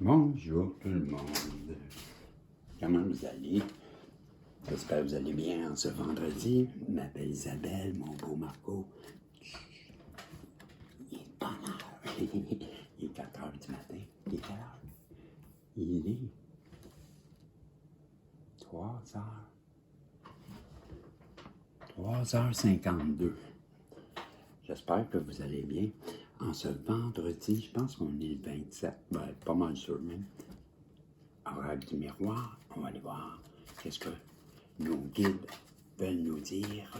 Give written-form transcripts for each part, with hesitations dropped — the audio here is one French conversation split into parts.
Bonjour tout le monde. Comment vous allez? J'espère que vous allez bien en ce vendredi. Je m'appelle Isabelle, mon beau Marco. Il est pas l'heure. Il est 4 heures du matin. Il est quelle heure? Il est 3 heures. 3h52. J'espère que vous allez bien. En ce vendredi, je pense qu'on est le 27, pas mal sûr même. Horaire du miroir, on va aller voir qu'est-ce que nos guides veulent nous dire.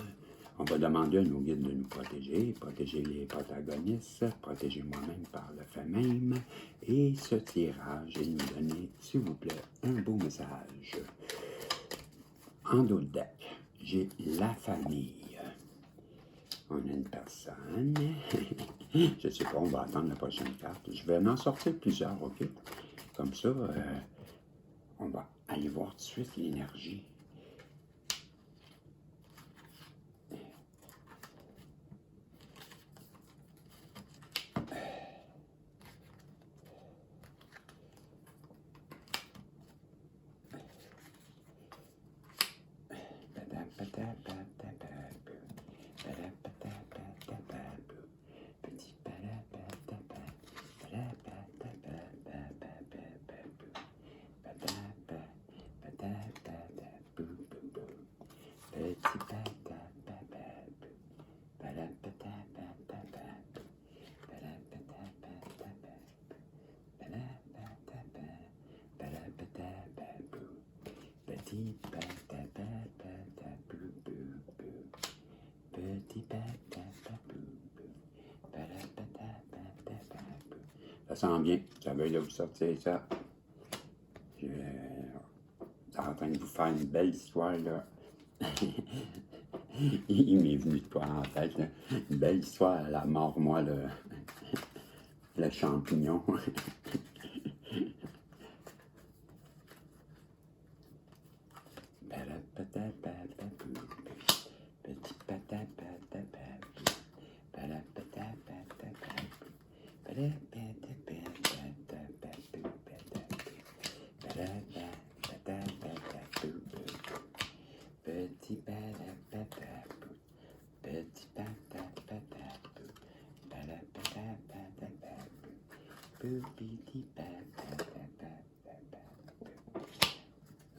On va demander à nos guides de nous protéger les protagonistes, protéger moi-même par le fait même, et ce tirage, et nous donner, s'il vous plaît, un beau message. En dos de deck, j'ai la famille. On a une personne. Je sais pas, on va attendre la prochaine carte. Je vais en sortir plusieurs, OK? Comme ça, on va aller voir tout de suite l'énergie. Ça sent bien, ça veut de vous sortir ça. Je suis en train de vous faire une belle histoire là. Il m'est venu de quoi en tête, là. Une belle histoire à la mort, moi, le champignon.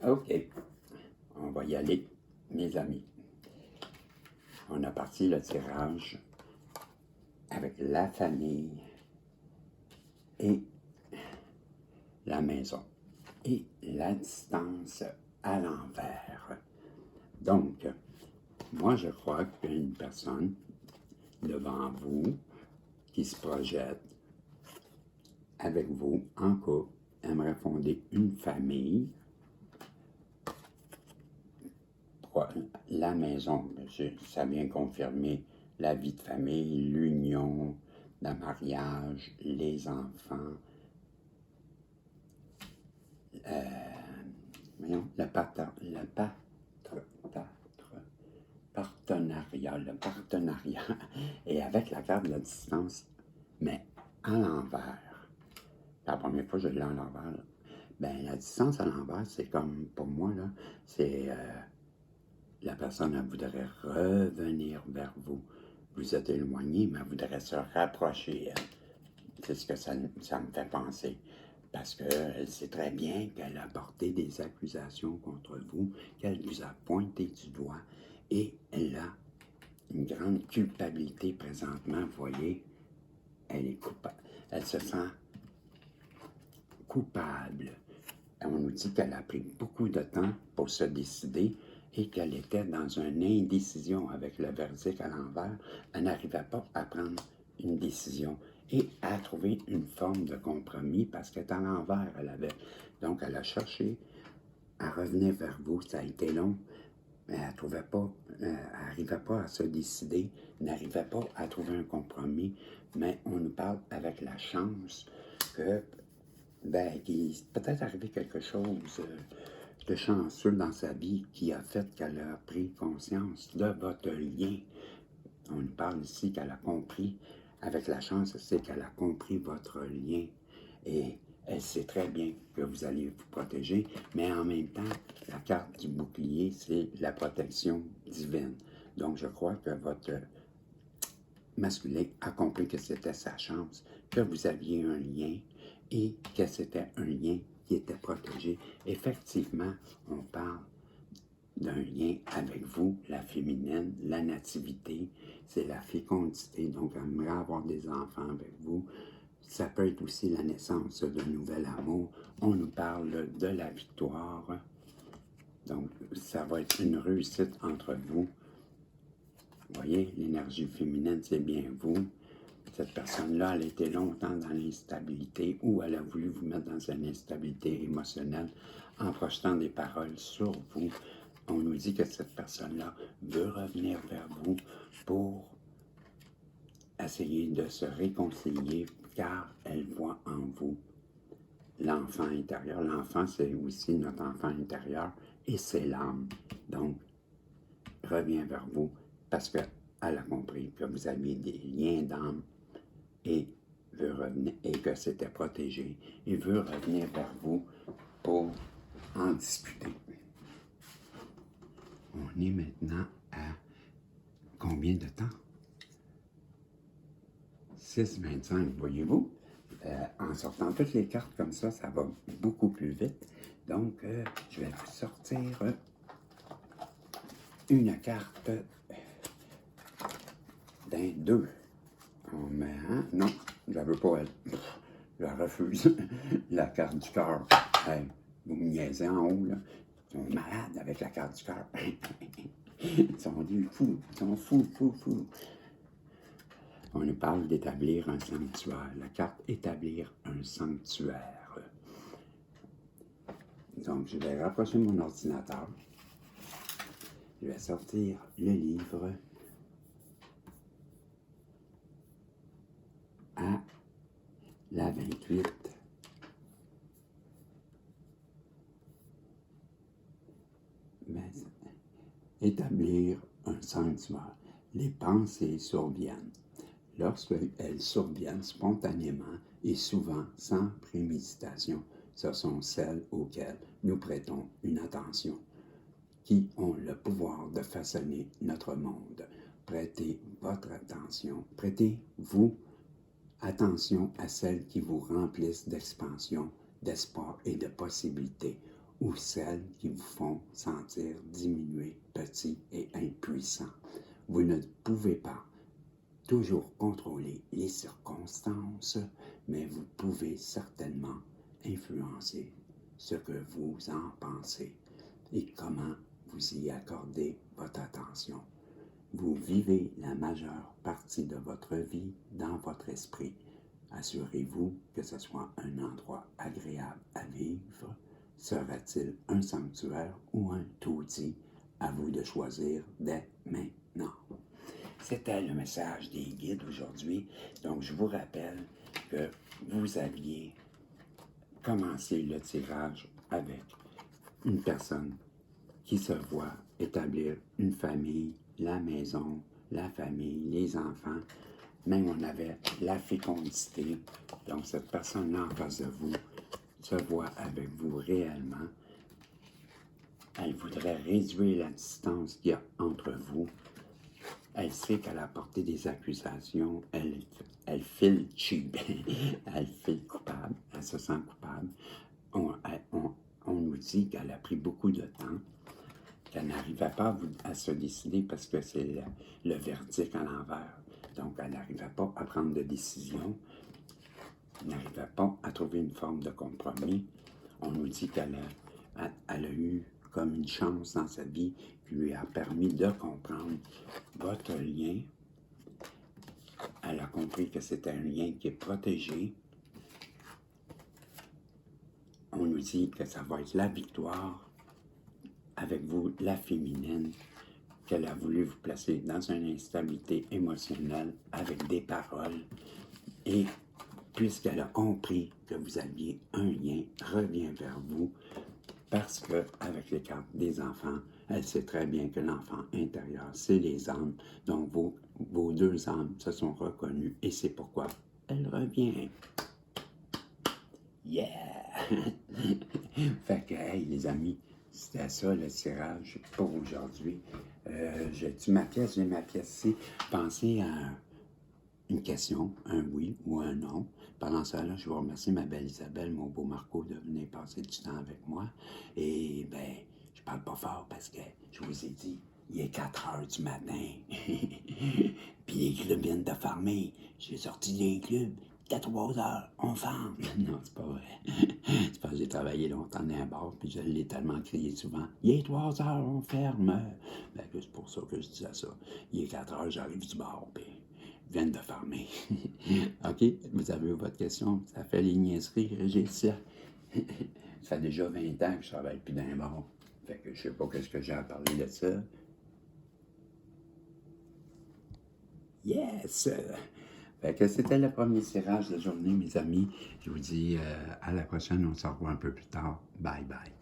OK, on va y aller, mes amis. On a parti le tirage avec la famille et la maison et la distance à l'envers. Donc, moi, je crois qu'il y a une personne devant vous qui se projette avec vous en couple, aimerait fonder une famille. La maison, ça vient confirmer la vie de famille, l'union, le mariage, les enfants, le partenariat, et avec la carte de la distance, mais à l'envers. La première fois que je l'ai à l'envers, ben, la distance à l'envers, c'est comme, pour moi, là, c'est la personne, elle voudrait revenir vers vous. Vous êtes éloigné, mais elle voudrait se rapprocher. C'est ce que ça me fait penser. Parce qu'elle sait très bien qu'elle a porté des accusations contre vous, qu'elle vous a pointé du doigt, et elle a une grande culpabilité présentement. Vous voyez, elle est coupable. Elle se sent coupable. On nous dit qu'elle a pris beaucoup de temps pour se décider et qu'elle était dans une indécision avec le verdict à l'envers. Elle n'arrivait pas à prendre une décision et à trouver une forme de compromis parce qu'elle est à l'envers. Donc, elle a cherché à revenir vers vous. Ça a été long, mais elle trouvait pas, n'arrivait pas à se décider, n'arrivait pas à trouver un compromis. Mais on nous parle avec la chance que qu'il peut-être arrivé quelque chose de chanceux dans sa vie qui a fait qu'elle a pris conscience de votre lien. On nous parle ici qu'elle a compris, avec la chance, c'est qu'elle a compris votre lien et elle sait très bien que vous allez vous protéger, mais en même temps, la carte du bouclier, c'est la protection divine. Donc, je crois que votre masculin a compris que c'était sa chance, que vous aviez un lien et que c'était un lien qui était protégé. Effectivement, on parle d'un lien avec vous, la féminine, la nativité, c'est la fécondité, donc on aimerait avoir des enfants avec vous. Ça peut être aussi la naissance d'un nouvel amour. On nous parle de la victoire. Donc, ça va être une réussite entre vous. Vous voyez, l'énergie féminine, c'est bien vous. Cette personne-là, elle a été longtemps dans l'instabilité ou elle a voulu vous mettre dans une instabilité émotionnelle en projetant des paroles sur vous. On nous dit que cette personne-là veut revenir vers vous pour essayer de se réconcilier car elle voit en vous l'enfant intérieur. L'enfant, c'est aussi notre enfant intérieur et c'est l'âme. Donc, revient vers vous parce qu'elle a compris que vous aviez des liens d'âme et veut revenir et que c'était protégé. Il veut revenir vers vous pour en discuter. On est maintenant à combien de temps? 6,25, voyez-vous? En sortant toutes les cartes comme ça va beaucoup plus vite. Donc, je vais vous sortir une carte d'un 2. On met un... Non, je ne veux pas elle. Je la refuse. La carte du cœur. Hey, vous me niaisez en haut, là. Ils sont malades avec la carte du cœur. Ils sont des fous. Ils sont fous. On nous parle d'établir un sanctuaire. La carte établir un sanctuaire. Donc, je vais rapprocher mon ordinateur. Je vais sortir le livre à la 28. Établir un sanctuaire. Les pensées surviennent. Lorsqu'elles surviennent spontanément et souvent sans préméditation, ce sont celles auxquelles nous prêtons une attention, qui ont le pouvoir de façonner notre monde. Prêtez votre attention, prêtez-vous attention à celles qui vous remplissent d'expansion, d'espoir et de possibilités, ou celles qui vous font sentir diminué, petit et impuissant. Vous ne pouvez pas toujours contrôler les circonstances, mais vous pouvez certainement influencer ce que vous en pensez et comment vous y accordez votre attention. Vous vivez la majeure partie de votre vie dans votre esprit. Assurez-vous que ce soit un endroit agréable à vivre. Sera-t-il un sanctuaire ou un taudis? À vous de choisir dès maintenant. C'était le message des guides aujourd'hui. Donc, je vous rappelle que vous aviez commencé le tirage avec une personne qui se voit établir une famille, la maison, la famille, les enfants. Même on avait la fécondité. Donc, cette personne-là en face de vous se voit avec vous réellement. Elle voudrait réduire la distance qu'il y a entre vous. Elle sait qu'elle a porté des accusations. Elle file cheap. Elle file coupable. Elle se sent coupable. On nous dit qu'elle a pris beaucoup de temps, qu'elle n'arrivait pas à se décider parce que c'est le verdict à l'envers. Donc, elle n'arrivait pas à prendre de décision. Elle n'arrivait pas à trouver une forme de compromis. On nous dit qu'elle a eu comme une chance dans sa vie qui lui a permis de comprendre votre lien. Elle a compris que c'était un lien qui est protégé. On nous dit que ça va être la victoire avec vous, la féminine, qu'elle a voulu vous placer dans une instabilité émotionnelle avec des paroles. Et puisqu'elle a compris que vous aviez un lien, revient vers vous parce qu'avec les cartes des enfants, elle sait très bien que l'enfant intérieur, c'est les âmes. Donc, vos deux âmes se sont reconnues et c'est pourquoi elle revient. Yeah! Fait que, hey, les amis, c'était ça le tirage pour aujourd'hui. J'ai ma pièce, j'ai ma pièce ici. Pensez à une question, un oui ou un non. Pendant ça, là, je vous remercie ma belle Isabelle, mon beau Marco, de venir passer du temps avec moi. Et, ben, je parle pas fort parce que je vous ai dit, il est 4 heures du matin. Puis les clubs viennent de fermer. J'ai sorti des clubs. Qu'à 3 heures, on ferme. Non, c'est pas vrai. C'est parce que j'ai travaillé longtemps dans un bar, puis je l'ai tellement crié souvent. Il est 3 heures, on ferme. Ben, c'est pour ça que je disais ça. Il est 4 heures, j'arrive du bar, puis ils viennent de fermer. OK? Vous avez votre question? Ça fait les niaiseries, Régis, ça? Ça fait déjà 20 ans que je travaille plus dans un bar. Fait que je sais pas qu'est-ce que j'ai à parler de ça. Yes! Fait que c'était le premier tirage de la journée, mes amis. Je vous dis à la prochaine, on se revoit un peu plus tard. Bye bye.